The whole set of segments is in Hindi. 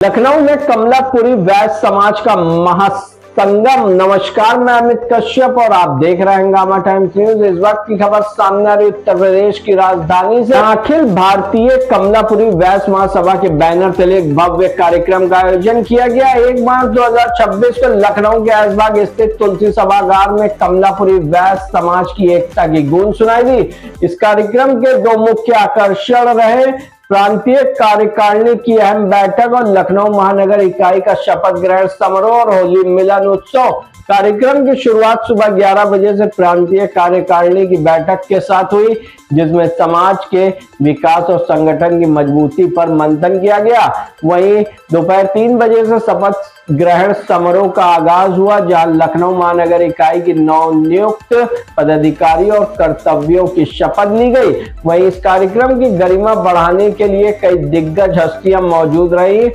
लखनऊ में कमलापुरी वैश्य समाज का महासंगम। नमस्कार, मैं अमित कश्यप और आप देख रहे हैं हंगामा टाइम्स न्यूज। इस वक्त की खबर सामने आ रही उत्तर प्रदेश की राजधानी से। अखिल भारतीय कमलापुरी वैश्य महासभा के बैनर तले एक भव्य कार्यक्रम का आयोजन किया गया। 1 मार्च 2026 को लखनऊ के ऐशबाग स्थित तुलसी सभागार में कमलापुरी वैश्य समाज की एकता की गूंज सुनाई दी। इस कार्यक्रम के 2 मुख्य आकर्षण रहे प्रांतीय कार्यकारिणी की अहम बैठक और लखनऊ महानगर इकाई का शपथ ग्रहण समारोह और होली मिलन उत्सव। कार्यक्रम की शुरुआत सुबह 11 बजे से प्रांतीय कार्यकारिणी की बैठक के साथ हुई, जिसमें समाज के विकास और संगठन की मजबूती पर मंथन किया गया। वहीं दोपहर 3 बजे से शपथ ग्रहण समारोह का आगाज हुआ, जहां लखनऊ महानगर इकाई की नवनियुक्त पदाधिकारी और कर्तव्यों की शपथ ली गई। वहीं इस कार्यक्रम की गरिमा बढ़ाने के लिए कई दिग्गज हस्तियां मौजूद रही,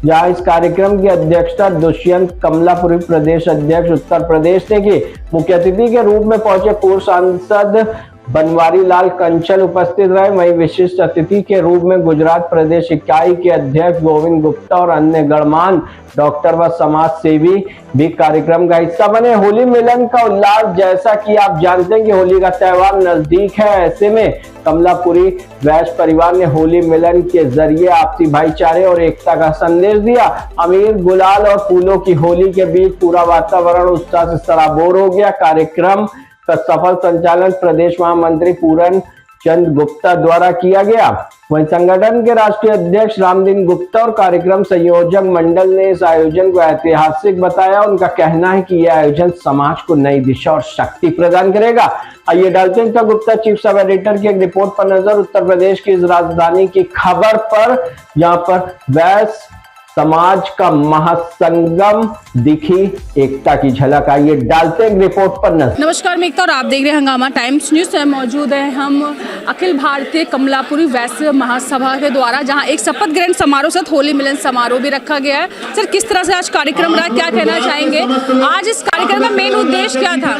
जहां इस कार्यक्रम की अध्यक्षता दुष्यंत कमलापुरी प्रदेश अध्यक्ष उत्तर प्रदेश ने की। मुख्य अतिथि के रूप में पहुंचे पूर्व सांसद बनवारी लाल कंचल उपस्थित रहे। वहीं विशिष्ट अतिथि के रूप में गुजरात प्रदेश इकाई के अध्यक्ष गोविंद गुप्ता और अन्य गणमान्य डॉक्टर व समाज सेवी भी कार्यक्रम का हिस्सा बने। होली मिलन का उल्लास, जैसा कि आप जानते हैं कि होली का त्योहार नजदीक है, ऐसे में कमलापुरी वैश्य परिवार ने होली मिलन के जरिए आपसी भाईचारे और एकता का संदेश दिया। अमीर गुलाल और फूलों की होली के बीच पूरा वातावरण उत्साह से सराबोर हो गया। कार्यक्रम का सफल संचालन प्रदेश महामंत्री पूरन चंद गुप्ता द्वारा किया गया। वहीं संगठन के राष्ट्रीय अध्यक्ष रामदीन गुप्ता और कार्यक्रम संयोजक मंडल ने इस आयोजन को ऐतिहासिक बताया। उनका कहना है कि यह आयोजन समाज को नई दिशा और शक्ति प्रदान करेगा। आइए डालते हैं गुप्ता चीफ सब एडिटर की एक रिपोर्ट पर नजर उत्तर प्रदेश की इस राजधानी की खबर पर। यहाँ पर वैश्य समाज का महासंगम दिखी एकता की झलक। आइए डालते हैं रिपोर्ट पर नजर। नमस्कार, मैं एकता और आप देख रहे हैं हंगामा टाइम्स न्यूज से मौजूद है हम अखिल भारतीय कमलापुरी वैश्य महासभा के द्वारा, जहां एक शपथ ग्रहण समारोह से होली मिलन समारोह भी रखा गया है। सर, किस तरह से आज कार्यक्रम रहा, क्या कहना चाहेंगे? आज इस कार्यक्रम का मेन उद्देश्य क्या था?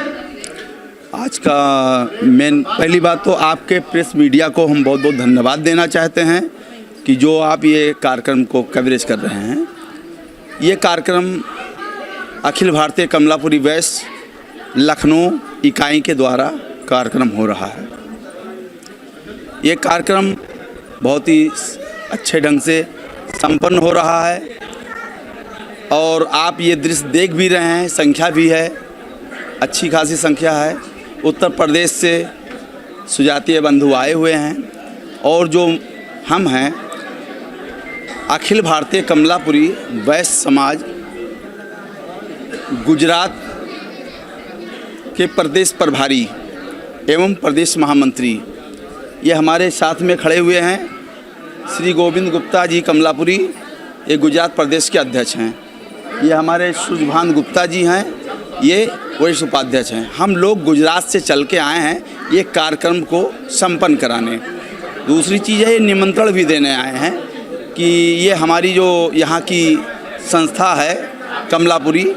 आज का मेन, पहली बात तो आपके प्रेस मीडिया को हम बहुत बहुत धन्यवाद देना चाहते हैं कि जो आप ये कार्यक्रम को कवरेज कर रहे हैं। ये कार्यक्रम अखिल भारतीय कमलापुरी वैश्य लखनऊ इकाई के द्वारा कार्यक्रम हो रहा है। ये कार्यक्रम बहुत ही अच्छे ढंग से संपन्न हो रहा है और आप ये दृश्य देख भी रहे हैं। संख्या भी है, अच्छी खासी संख्या है। उत्तर प्रदेश से सुजातीय बंधु आए हुए हैं और जो हम हैं अखिल भारतीय कमलापुरी वैश्य समाज गुजरात के प्रदेश प्रभारी एवं प्रदेश महामंत्री, ये हमारे साथ में खड़े हुए हैं। श्री गोविंद गुप्ता जी कमलापुरी, ये गुजरात प्रदेश के अध्यक्ष हैं। ये हमारे सुजभान गुप्ता जी हैं, ये वरिष्ठ उपाध्यक्ष हैं। हम लोग गुजरात से चल के आए हैं ये कार्यक्रम को संपन्न कराने। दूसरी चीज़ है, ये निमंत्रण भी देने आए हैं कि ये हमारी जो यहाँ की संस्था है कमलापुरी,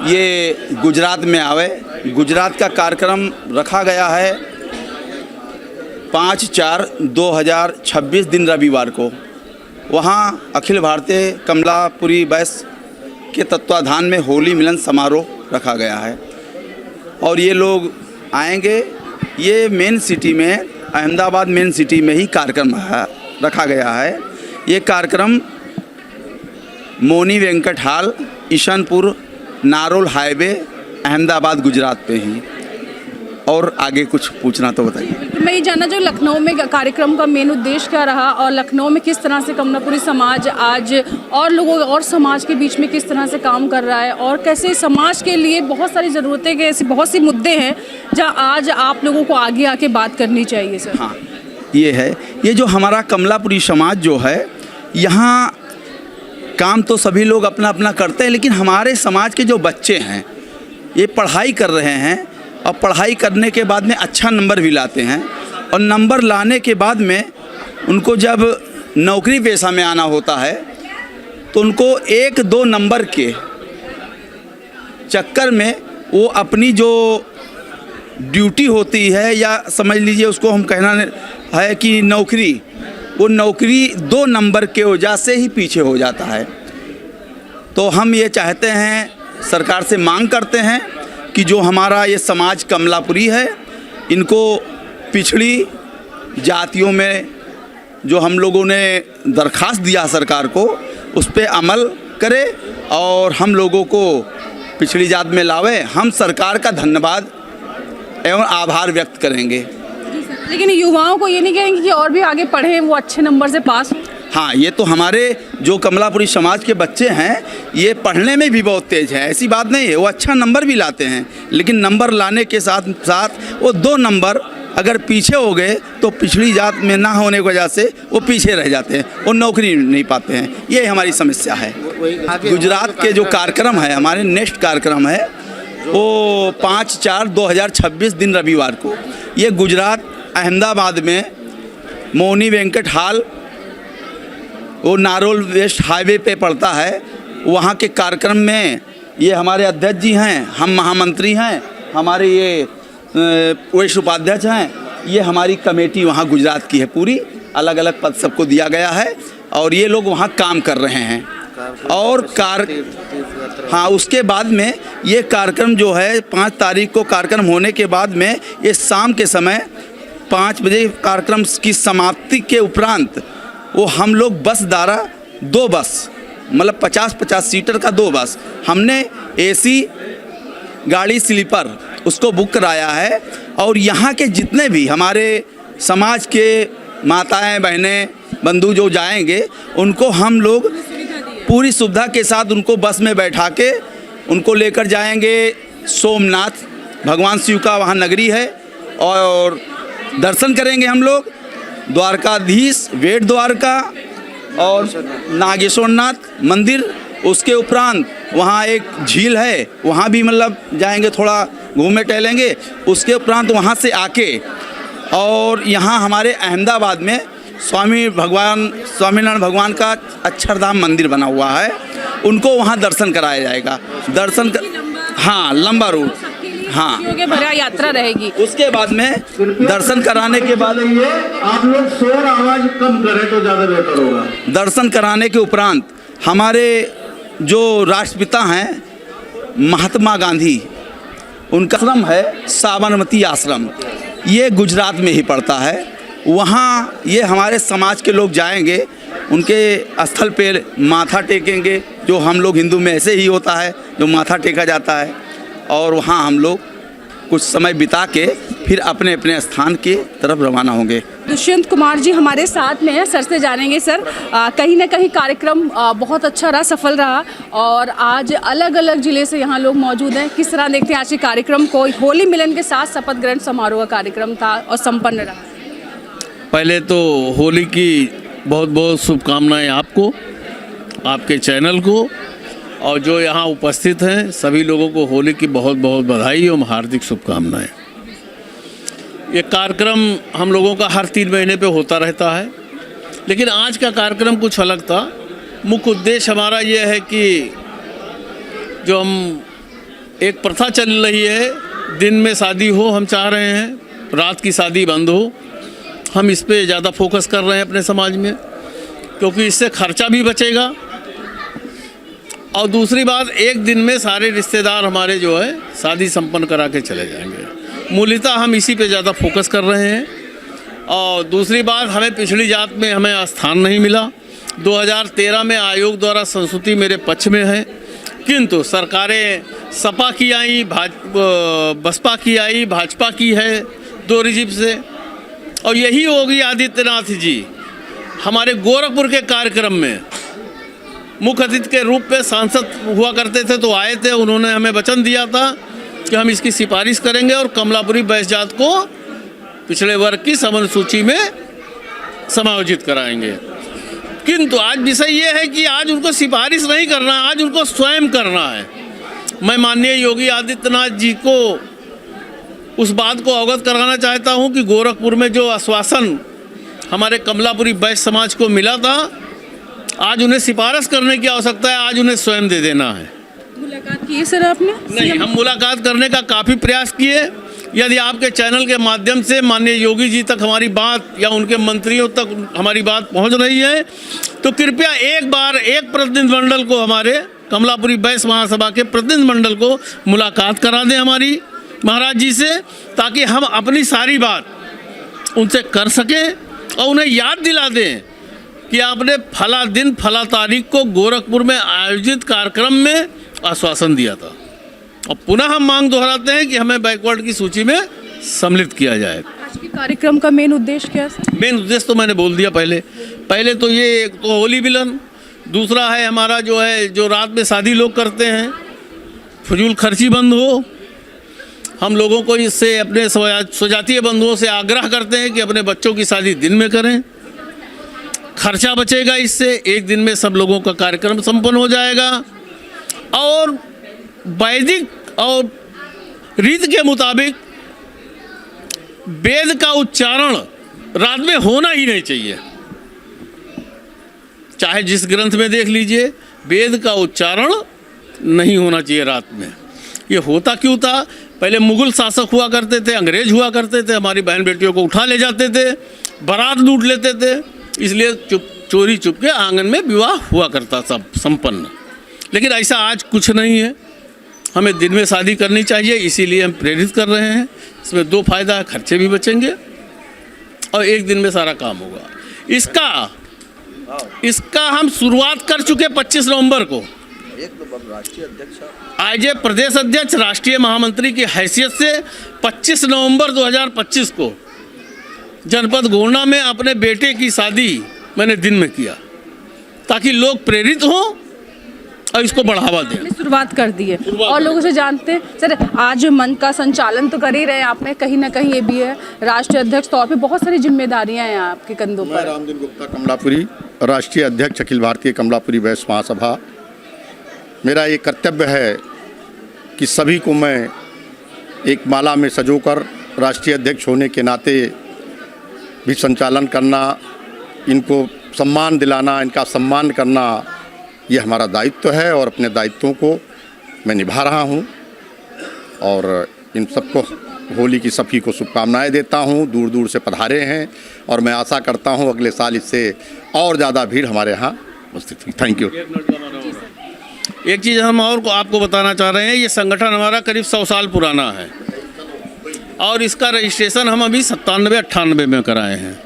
ये गुजरात में आवे। गुजरात का कार्यक्रम रखा गया है 5/4/2026 दिन रविवार को। वहाँ अखिल भारतीय कमलापुरी वैश्य के तत्वाधान में होली मिलन समारोह रखा गया है और ये लोग आएंगे। ये मेन सिटी में, अहमदाबाद मेन सिटी में ही कार्यक्रम रखा गया है। ये कार्यक्रम मोनी वेंकट हॉल, ईशनपुर, नारोल हाईवे, अहमदाबाद गुजरात पे ही। और आगे कुछ पूछना तो बताइए। मैं ये जानना चाहूँ, लखनऊ में कार्यक्रम का मेन उद्देश्य क्या रहा और लखनऊ में किस तरह से कमलापुरी समाज आज और लोगों और समाज के बीच में किस तरह से काम कर रहा है और कैसे समाज के लिए बहुत सारी ज़रूरतें के ऐसे बहुत सी मुद्दे हैं जहाँ आज आप लोगों को आगे आके बात करनी चाहिए। सर, हाँ, ये है, ये जो हमारा कमलापुरी समाज जो है, यहाँ काम तो सभी लोग अपना अपना करते हैं, लेकिन हमारे समाज के जो बच्चे हैं ये पढ़ाई कर रहे हैं और पढ़ाई करने के बाद में अच्छा नंबर भी लाते हैं और नंबर लाने के बाद में उनको जब नौकरी पेशा में आना होता है तो उनको 1-2 नंबर के चक्कर में वो अपनी जो ड्यूटी होती है, या समझ लीजिए उसको हम कहना है कि नौकरी, वो नौकरी 2 नंबर के वजह से ही पीछे हो जाता है। तो हम ये चाहते हैं, सरकार से मांग करते हैं कि जो हमारा ये समाज कमलापुरी है, इनको पिछड़ी जातियों में जो हम लोगों ने दरख्वास्त दिया सरकार को, उस पर अमल करे और हम लोगों को पिछड़ी जात में लावे। हम सरकार का धन्यवाद एवं आभार व्यक्त करेंगे। लेकिन युवाओं को ये नहीं कहेंगे कि और भी आगे पढ़ें, वो अच्छे नंबर से पास हों? हाँ, ये तो हमारे जो कमलापुरी समाज के बच्चे हैं, ये पढ़ने में भी बहुत तेज़ हैं, ऐसी बात नहीं है। वो अच्छा नंबर भी लाते हैं, लेकिन नंबर लाने के साथ साथ वो 2 नंबर अगर पीछे हो गए तो पिछड़ी जात में ना होने की वजह से वो पीछे रह जाते हैं, वो नौकरी नहीं पाते हैं। ये हमारी समस्या है। गुजरात के जो कार्यक्रम है, हमारे नेक्स्ट कार्यक्रम है वो 5/4/2026 दिन रविवार को, ये गुजरात अहमदाबाद में मोनी वेंकट हॉल, वो नारोल वेस्ट हाईवे पे पड़ता है, वहाँ के कार्यक्रम में ये हमारे अध्यक्ष जी हैं, हम महामंत्री हैं, हमारे ये वेस्ट उपाध्यक्ष हैं, ये हमारी कमेटी वहाँ गुजरात की है पूरी, अलग अलग पद सबको दिया गया है और ये लोग वहाँ काम कर रहे हैं। और हाँ, उसके बाद में ये कार्यक्रम जो है 5 तारीख को कार्यक्रम होने के बाद में ये शाम के समय 5 बजे कार्यक्रम की समाप्ति के उपरांत वो हम लोग बस द्वारा 2 बस, मतलब 50-50 सीटर का 2 बस, हमने AC गाड़ी स्लीपर उसको बुक कराया है। और यहाँ के जितने भी हमारे समाज के माताएं बहनें बंधु जो जाएंगे, उनको हम लोग पूरी सुविधा के साथ उनको बस में बैठा के उनको लेकर जाएंगे सोमनाथ, भगवान शिव का वहाँ नगरी है, और दर्शन करेंगे हम लोग द्वारकाधीश, बेट द्वारका और नागेश्वरनाथ मंदिर। उसके उपरांत वहाँ एक झील है, वहाँ भी मतलब जाएंगे, थोड़ा घूमे टहलेंगे। उसके उपरांत वहाँ से आके और यहाँ हमारे अहमदाबाद में स्वामीनारायण भगवान का अक्षरधाम मंदिर बना हुआ है, उनको वहाँ दर्शन कराया जाएगा। हाँ, लंबा रूट, हाँ, भरा यात्रा रहेगी। उसके बाद में दर्शन कराने के बाद आप लोग शोर आवाज कम करें तो ज़्यादा बेहतर होगा। दर्शन कराने के उपरांत हमारे जो राष्ट्रपिता हैं महात्मा गांधी, उनका आश्रम है साबरमती आश्रम, ये गुजरात में ही पड़ता है। वहाँ ये हमारे समाज के लोग जाएंगे, उनके स्थल पर माथा टेकेंगे, जो हम लोग हिंदू में ऐसे ही होता है, जो माथा टेका जाता है। और वहाँ हम लोग कुछ समय बिता के फिर अपने अपने स्थान की तरफ रवाना होंगे। दुष्यंत कुमार जी हमारे साथ में हैं, सर से जानेंगे। सर, कहीं ना कहीं कार्यक्रम बहुत अच्छा रहा, सफल रहा, और आज अलग अलग जिले से यहाँ लोग मौजूद हैं। किस तरह देखते हैं आज के कार्यक्रम को? होली मिलन के साथ शपथ ग्रहण समारोह का कार्यक्रम था और संपन्न रहा। पहले तो होली की बहुत बहुत शुभकामनाएं आपको, आपके चैनल को, और जो यहाँ उपस्थित हैं सभी लोगों को होली की बहुत बहुत बधाई एवं हार्दिक शुभकामनाएं। ये कार्यक्रम हम लोगों का हर 3 महीने पे होता रहता है, लेकिन आज का कार्यक्रम कुछ अलग था। मुख्य उद्देश्य हमारा ये है कि जो हम एक प्रथा चल रही है, दिन में शादी हो, हम चाह रहे हैं रात की शादी बंद हो। हम इस पे ज़्यादा फोकस कर रहे हैं अपने समाज में, क्योंकि इससे खर्चा भी बचेगा, और दूसरी बात, एक दिन में सारे रिश्तेदार हमारे जो है शादी संपन्न करा के चले जाएंगे। मूलतः हम इसी पे ज़्यादा फोकस कर रहे हैं। और दूसरी बात, हमें पिछड़ी जात में हमें स्थान नहीं मिला। 2013 में आयोग द्वारा संस्तुति मेरे पक्ष में है, किंतु सरकारें सपा की आई, बसपा की आई, भाजपा की है 2 रिजिप से। और यही योगी आदित्यनाथ जी हमारे गोरखपुर के कार्यक्रम में मुख्य अतिथि के रूप में सांसद हुआ करते थे, तो आए थे। उन्होंने हमें वचन दिया था कि हम इसकी सिफारिश करेंगे और कमलापुरी वैश्य जात को पिछड़े वर्ग की समन सूची में समायोजित कराएंगे। किंतु आज विषय ये है कि आज उनको सिफारिश नहीं करना है, आज उनको स्वयं करना है। मैं माननीय योगी आदित्यनाथ जी को उस बात को अवगत कराना चाहता हूँ कि गोरखपुर में जो आश्वासन हमारे कमलापुरी वैश्य समाज को मिला था, आज उन्हें सिफारिश करने की आवश्यकता है, आज उन्हें स्वयं दे देना है। मुलाकात की है सर आपने? नहीं, हम मुलाकात करने का काफ़ी प्रयास किए। यदि आपके चैनल के माध्यम से माननीय योगी जी तक हमारी बात या उनके मंत्रियों तक हमारी बात पहुंच रही है, तो कृपया एक बार एक प्रतिनिधिमंडल को हमारे कमलापुरी वैश्य महासभा के प्रतिनिधि मंडल को मुलाकात करा दें हमारी महाराज जी से, ताकि हम अपनी सारी बात उनसे कर सकें और उन्हें याद दिला दें कि आपने फला दिन फला तारीख को गोरखपुर में आयोजित कार्यक्रम में आश्वासन दिया था। और पुनः हम मांग दोहराते हैं कि हमें बैकवर्ड की सूची में सम्मिलित किया जाए। आज के कार्यक्रम का मेन उद्देश्य क्या है? मेन उद्देश्य तो मैंने बोल दिया पहले तो ये एक तो होली मिलन, दूसरा है हमारा जो है जो रात में शादी लोग करते हैं, फजूल खर्ची बंद हो। हम लोगों को इससे अपने स्वजातीय बंधुओं से आग्रह करते हैं कि अपने बच्चों की शादी दिन में करें, खर्चा बचेगा, इससे एक दिन में सब लोगों का कार्यक्रम संपन्न हो जाएगा। और वैदिक और रीत के मुताबिक वेद का उच्चारण रात में होना ही नहीं चाहिए। चाहे जिस ग्रंथ में देख लीजिए, वेद का उच्चारण नहीं होना चाहिए रात में। ये होता क्यों था? पहले मुगल शासक हुआ करते थे, अंग्रेज हुआ करते थे, हमारी बहन बेटियों को उठा ले जाते थे, बारात लूट लेते थे, इसलिए चोरी चुप के आंगन में विवाह हुआ करता सब संपन्न। लेकिन ऐसा आज कुछ नहीं है, हमें दिन में शादी करनी चाहिए, इसीलिए हम प्रेरित कर रहे हैं। इसमें दो फायदा है, खर्चे भी बचेंगे और एक दिन में सारा काम होगा। इसका हम शुरुआत कर चुके 25 नवंबर को। आज ये प्रदेश अध्यक्ष राष्ट्रीय महामंत्री की हैसियत से 25 नवंबर 2025 को जनपद गोंडा में अपने बेटे की शादी मैंने दिन में किया, ताकि लोग प्रेरित हों और इसको बढ़ावा दें। शुरुआत कर दी है और लोगों से जानते हैं। सर, आज मंच का संचालन तो कर ही रहे हैं आपने, कहीं ना कहीं ये भी है राष्ट्रीय अध्यक्ष तौर पे बहुत सारी जिम्मेदारियां हैं आपके कंधों पर। मैं रामदीन गुप्ता, कमलापुरी, राष्ट्रीय अध्यक्ष अखिल भारतीय कमलापुरी वैश्य महासभा। मेरा ये कर्तव्य है कि सभी को मैं एक माला में सजोकर राष्ट्रीय अध्यक्ष होने के नाते भी संचालन करना, इनको सम्मान दिलाना, इनका सम्मान करना, ये हमारा दायित्व है और अपने दायित्वों को मैं निभा रहा हूँ। और इन सबको होली की सभी को शुभकामनाएं देता हूँ। दूर दूर से पधारे हैं और मैं आशा करता हूँ अगले साल इससे और ज़्यादा भीड़ हमारे यहाँ उपस्थित हुई। Thank you. एक चीज़ हम और को आपको बताना चाह रहे हैं, ये संगठन हमारा करीब 100 साल पुराना है और इसका रजिस्ट्रेशन हम अभी 97-98 में कराए हैं,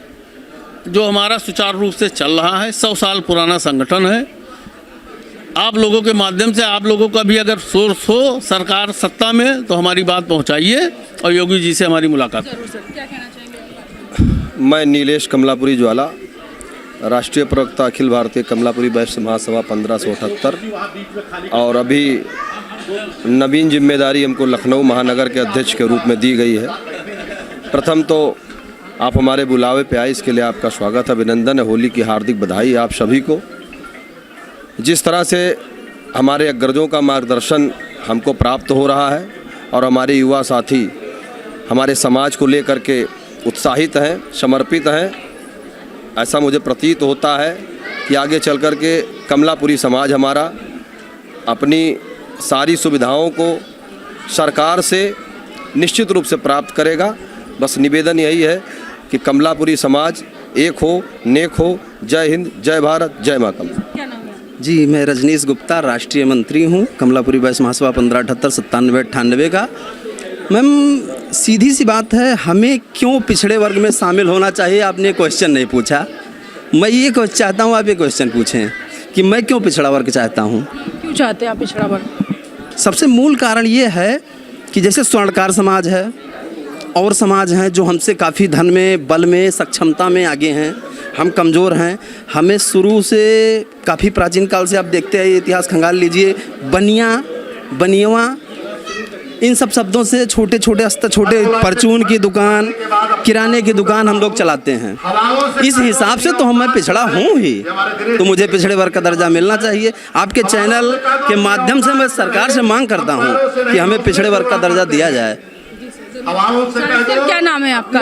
जो हमारा सुचारू रूप से चल रहा है। 100 साल पुराना संगठन है। आप लोगों के माध्यम से आप लोगों का भी अगर सोर्स हो सरकार सत्ता में तो हमारी बात पहुंचाइए और योगी जी से हमारी मुलाकात। जरूर सर, क्या कहना चाहेंगे? मैं नीलेश कमलापुरी ज्वाला, राष्ट्रीय प्रवक्ता अखिल भारतीय कमलापुरी वैश्य महासभा 1578, और अभी नवीन जिम्मेदारी हमको लखनऊ महानगर के अध्यक्ष के रूप में दी गई है। प्रथम तो आप हमारे बुलावे पे आए, इसके लिए आपका स्वागत, अभिनंदन है, होली की हार्दिक बधाई आप सभी को। जिस तरह से हमारे अग्रजों का मार्गदर्शन हमको प्राप्त हो रहा है और हमारे युवा साथी हमारे समाज को लेकर के उत्साहित हैं, समर्पित हैं, ऐसा मुझे प्रतीत होता है कि आगे चल कर के कमलापुरी समाज हमारा अपनी सारी सुविधाओं को सरकार से निश्चित रूप से प्राप्त करेगा। बस निवेदन यही है कि कमलापुरी समाज एक हो, नेक हो। जय हिंद, जय भारत, जय माँ कमला। क्या नाम है? जी, मैं रजनीश गुप्ता, राष्ट्रीय मंत्री हूँ, कमलापुरी वैश्य महासभा 1578, 97, 98 का। मैम, सीधी सी बात है, हमें क्यों पिछड़े वर्ग में शामिल होना चाहिए आपने क्वेश्चन नहीं पूछा। मैं ये चाहता हूँ आप ये क्वेश्चन पूछें कि मैं क्यों पिछड़ा वर्ग चाहता हूँ। क्यों चाहते हैं आप पिछड़ा वर्ग? सबसे मूल कारण ये है कि जैसे स्वर्णकार समाज है और समाज हैं जो हमसे काफ़ी धन में, बल में, सक्षमता में आगे हैं, हम कमज़ोर हैं। हमें शुरू से काफ़ी प्राचीन काल से आप देखते हैं, इतिहास खंगाल लीजिए, बनियवा, इन सब शब्दों से छोटे छोटे स्तर, छोटे परचून की दुकान, किराने की दुकान हम लोग चलाते हैं। इस हिसाब से तो मैं पिछड़ा हूँ ही, तो मुझे पिछड़े वर्ग का दर्जा मिलना चाहिए। आपके चैनल के माध्यम से मैं सरकार से मांग करता हूँ कि हमें पिछड़े वर्ग का दर्जा दिया जाए। क्या नाम है आपका?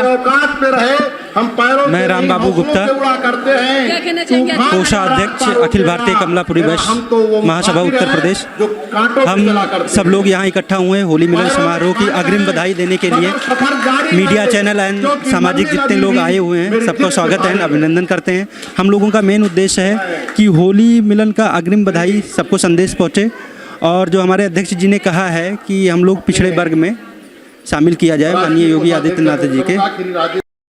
हम पैरों मैं से राम नहीं, बाबू हौसलों गुप्ता, से उड़ा करते हैं। क्या कहना चाहेंगे? तूफान कोषाध्यक्ष आता अखिल होता भारतीय है। कमलापुरी वैश्य हम तो वो महासभा माफिया उत्तर हैं प्रदेश। जो कांटों पे चला हम करते सब हैं। लोग यहाँ इकट्ठा हुए हैं होली मिलन समारोह की अग्रिम बधाई देने के लिए। मीडिया चैनल एंड सामाजिक जितने लोग आए हुए हैं सबका स्वागत है, अभिनंदन करते हैं। हम लोगों का मेन उद्देश्य है कि होली मिलन का अग्रिम बधाई सबको संदेश पहुँचे, और जो हमारे अध्यक्ष जी ने कहा है कि हम लोग पिछड़े वर्ग में शामिल किया जाए माननीय योगी आदित्यनाथ जी के।